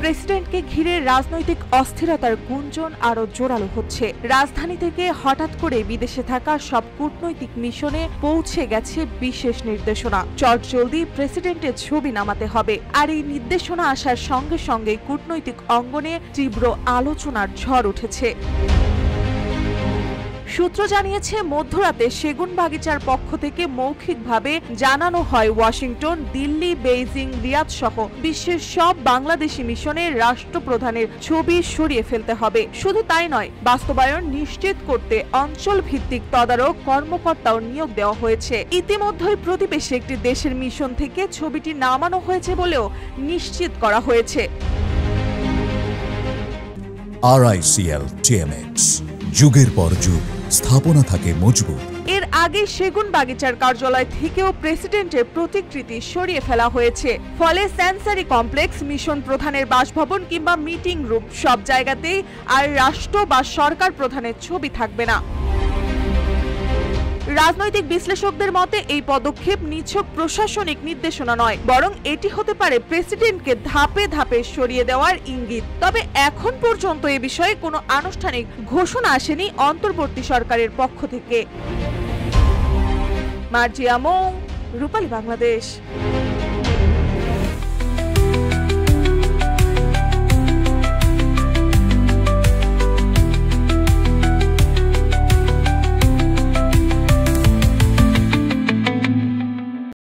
প্রেসিডেন্টকে ঘিরে রাজনৈতিক অস্থিরতার গুঞ্জন আরো জোরালো হচ্ছে। রাজধানী থেকে হঠাৎ করে বিদেশে থাকা সব কূটনৈতিক মিশনে পৌঁছে গেছে বিশেষ নির্দেশনা। চটজলদি প্রেসিডেন্টের ছবি নামাতে হবে। আর এই নির্দেশনা আসার সঙ্গে সঙ্গে কূটনৈতিক অঙ্গনে তীব্র আলোচনার ঝড় উঠেছে। সূত্র জানিয়েছে, মধ্যরাতে সেগুনবাগিচার পক্ষ থেকে মৌখিকভাবে জানানো হয় ওয়াশিংটন, দিল্লি, বেইজিং, রিয়াদ সহ বিশ্বের সব বাংলাদেশি মিশনের রাষ্ট্রপ্রধানের ছবি সরিয়ে ফেলতে হবে। শুধু তাই নয়, বাস্তবায়ন নিশ্চিত করতে অঞ্চল ভিত্তিক তদারক কর্মকর্তাও নিয়োগ দেওয়া হয়েছে। ইতিমধ্যেই প্রতিবেশী একটি দেশের মিশন থেকে ছবিটি নামানো হয়েছে বলেও নিশ্চিত করা হয়েছে। RICL TMX, যুগের পর যুগ স্থাপনা থাকে মজবুত। এর আগে সেগুনবাগিচার কার্যালয় থেকেও প্রেসিডেন্টের প্রতিকৃতি সরিয়ে ফেলা হয়েছে। ফলে সেন্সারি কমপ্লেক্স, মিশন প্রধানের বাসভবন কিংবা মিটিং রুম সব জায়গাতেই আর রাষ্ট্র বা সরকার প্রধানের ছবি থাকবে না। রাজনৈতিক বিশ্লেষকদের মতে এই পদক্ষেপ নিছক প্রশাসনিক নির্দেশনা নয়, বরং এটি হতে পারে প্রেসিডেন্টকে ধাপে ধাপে সরিয়ে দেওয়ার ইঙ্গিত। তবে এখন পর্যন্ত এ বিষয়ে কোনো আনুষ্ঠানিক ঘোষণা আসেনি অন্তর্বর্তী সরকারের পক্ষ থেকে। মার্জিয়া মৌ, রূপালী বাংলাদেশ।